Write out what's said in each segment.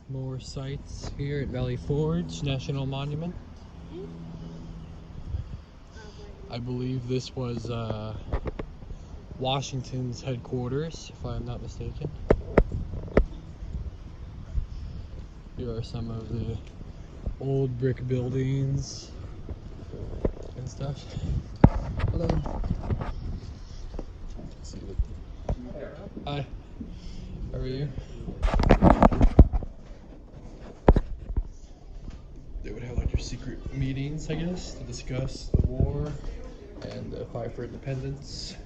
More sites here at Valley Forge National Monument. I believe this was Washington's headquarters, if I'm not mistaken. Here are some of the old brick buildings and stuff. Hello. Hi. How are you? They would have like your secret meetings, I guess, to discuss the war and the fight for independence.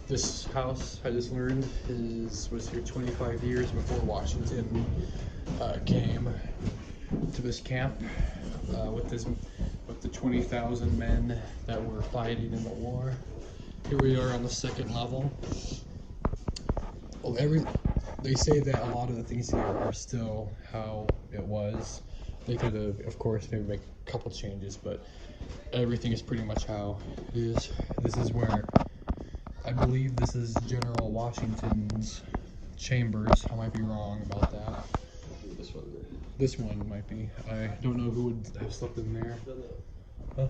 This house, I just learned, was here 25 years before Washington came to this camp with the 20,000 men that were fighting in the war. Here we are on the second level. Well, they say that a lot of the things here are still how it was. They could have, of course, maybe make a couple changes, but everything is pretty much how it is. This is where, I believe this is General Washington's chambers. I might be wrong about that. This one might be. I don't know who would have slept in there. Huh?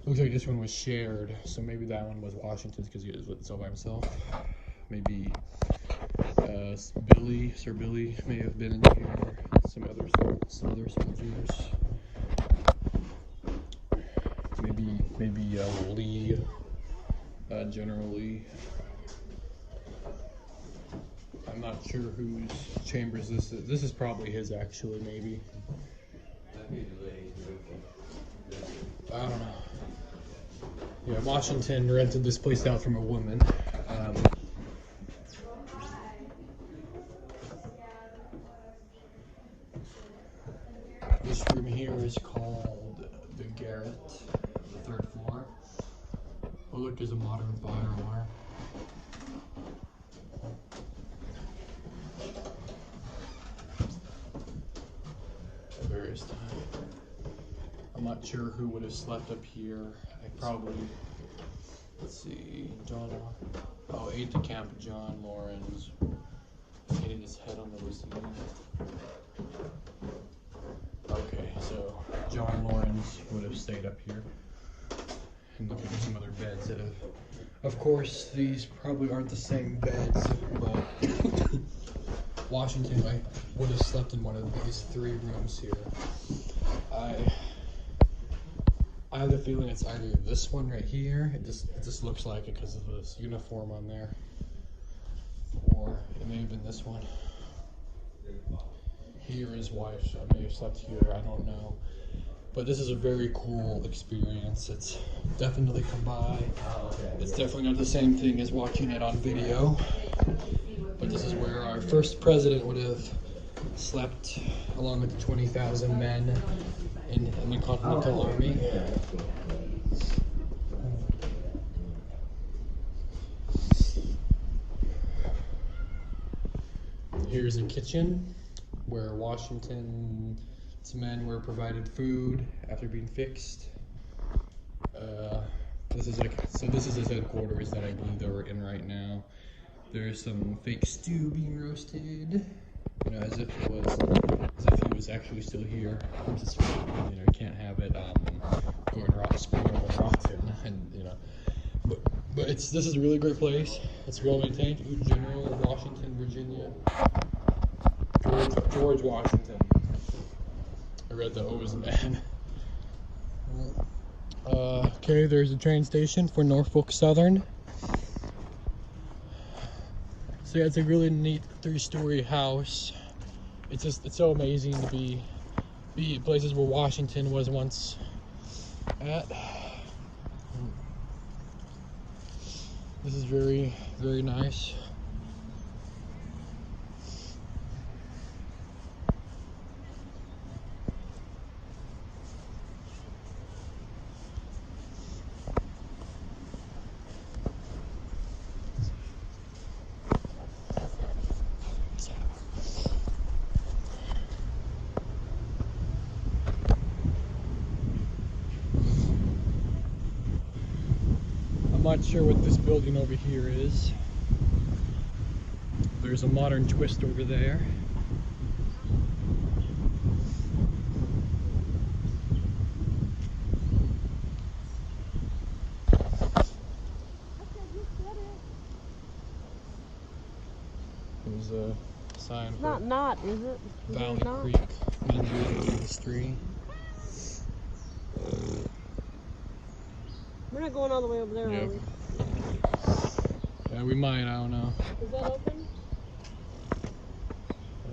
Looks like this one was shared, so maybe that one was Washington's because he was all by himself. Maybe Sir Billy may have been in here. Some other soldiers. Maybe Lee, General Lee. I'm not sure whose chambers this is. This is probably his, actually, maybe. I don't know. Yeah, Washington rented this place out from a woman. This room here is called the Garret, the 3rd floor. Oh look, there's a modern fire alarm. At various times. I'm not sure who would have slept up here. I probably, let's see, aide de camp John Laurens hitting his head on the receiving. Okay, so John Laurens would have stayed up here. And look at some other beds that have, of course, these probably aren't the same beds, but Washington would have slept in one of these 3 rooms here. I have the feeling it's either this one right here, it just looks like it because of this uniform on there, or it may have been this one. Here his wife may have slept here, I don't know. But this is a very cool experience. It's definitely come by. It's definitely not the same thing as watching it on video. But this is where our first president would have slept along with the 20,000 men in the Continental Army. Here's a kitchen where Washington's men were provided food after being fixed. This is his headquarters that I believe they were in right now. There's some fake stew being roasted, you know, as if he was actually still here. Just, you know, you can't have it going rotten, and you know. But this is a really great place. It's well maintained. General of Washington, Virginia. George Washington. I read the O's and N. Okay, there's a train station for Norfolk Southern. So yeah, it's a really neat 3-story house. It's so amazing to be places where Washington was once at. This is very, very nice. I'm not sure what this building over here is. there's a modern twist over there. There's a sign It's for not, is it? Is Valley it not? Creek Men's Industry. We're not going all the way over there, are Yep. we? Yeah, we might, I don't know. Is that open? I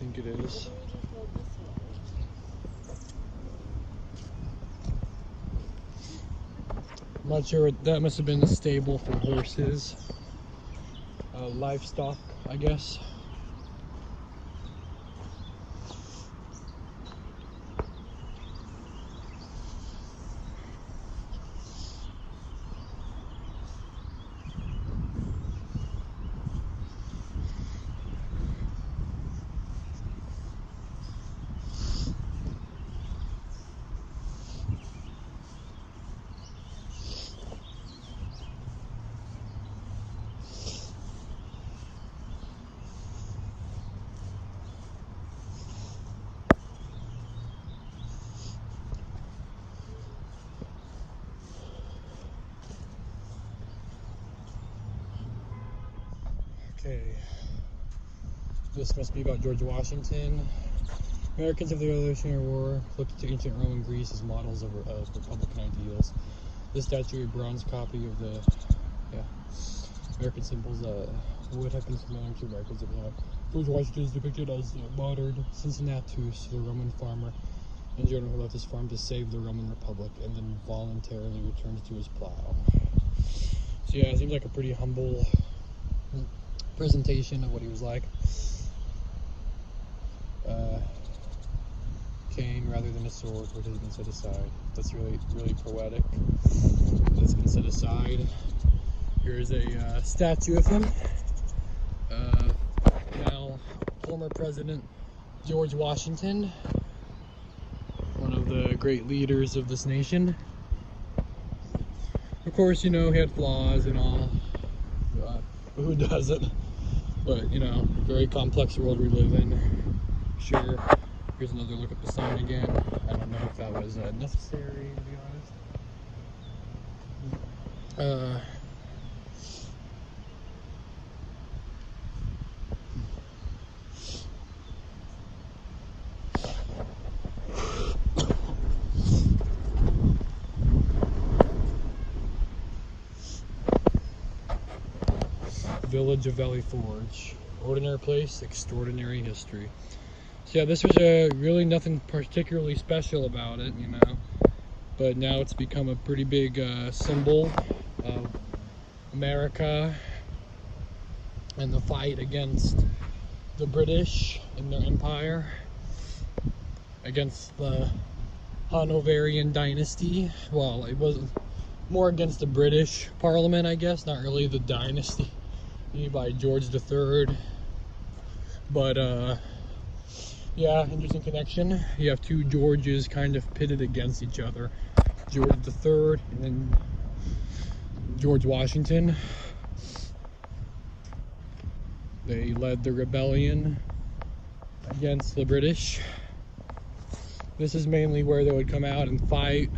think it is. Maybe we just go this way. I'm not sure, that must have been a stable for horses. Livestock, I guess. Okay, this must be about George Washington. Americans of the Revolutionary War looked to ancient Rome and Greece as models of Republican ideals. This statue, a bronze copy of the American symbols, would have been familiar to Americans of the time. George Washington is depicted as a modern Cincinnatus, the Roman farmer and general who left his farm to save the Roman Republic and then voluntarily returned to his plow. So yeah, it seems like a pretty humble presentation of what he was like. Cane rather than a sword, which has been set aside. That's really poetic. That's been set aside. Here's a statue of him. Now, former President George Washington, one of the great leaders of this nation. Of course, you know, he had flaws and all. Who doesn't? But, you know, very complex world we live in. Sure. Here's another look at the sign again. I don't know if that was necessary, to be honest. Village of Valley Forge. Ordinary place, extraordinary history. So yeah, this was really nothing particularly special about it, you know. But now it's become a pretty big symbol of America and the fight against the British and their empire, against the Hanoverian dynasty. Well, it was more against the British Parliament, I guess, not really the dynasty by George III. But yeah, interesting connection. You have two Georges kind of pitted against each other. George III and then George Washington. They led the rebellion against the British. This is mainly where they would come out and fight.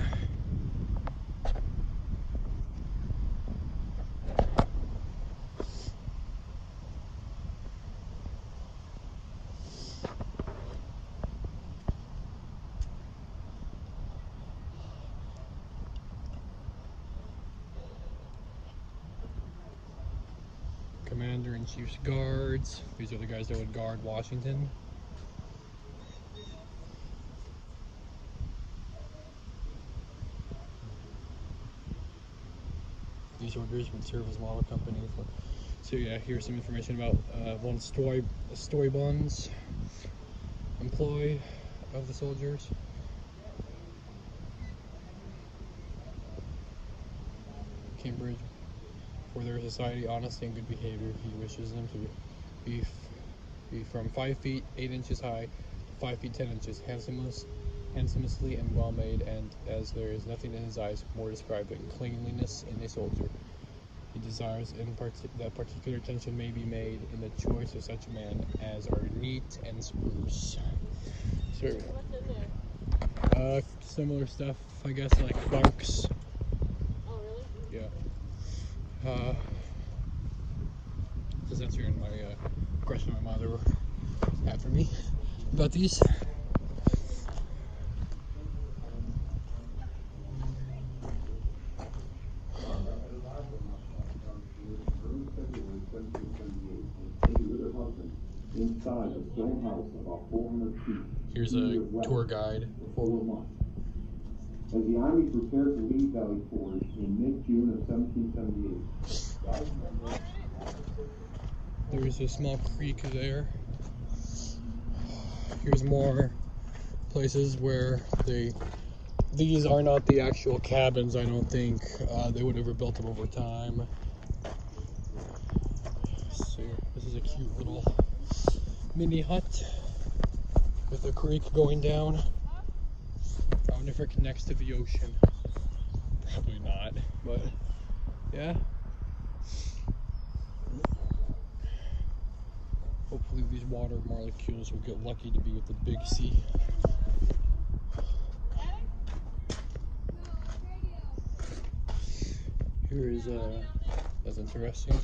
Commander-in-Chief's guards. These are the guys that would guard Washington. These soldiers would serve as model company for. So yeah, here's some information about von Steuben's employee of the soldiers. Cambridge. For their society, honesty and good behavior. He wishes them to be from 5 feet 8 inches high to 5 feet 10 inches, handsomely and well made, and as there is nothing in his eyes more described than cleanliness in a soldier. He desires that particular attention may be made in the choice of such men as are neat and spruce. So, What's in there? similar stuff, I guess, like bunks. Oh, really? Yeah. Just answering my question my mother had for me about these. Inside a stone house about 400 feet. Here's a tour guide. For 4 months. As the Army prepared to leave Valley Forge in mid-June of 1778. There's a small creek there. Here's more places where these are not the actual cabins, I don't think. They would have rebuilt them over time. So this is a cute little mini hut with a creek going down. I wonder if it connects to the ocean. Probably not, but yeah. Hopefully these water molecules will get lucky to be with the big sea. Here is that's interesting.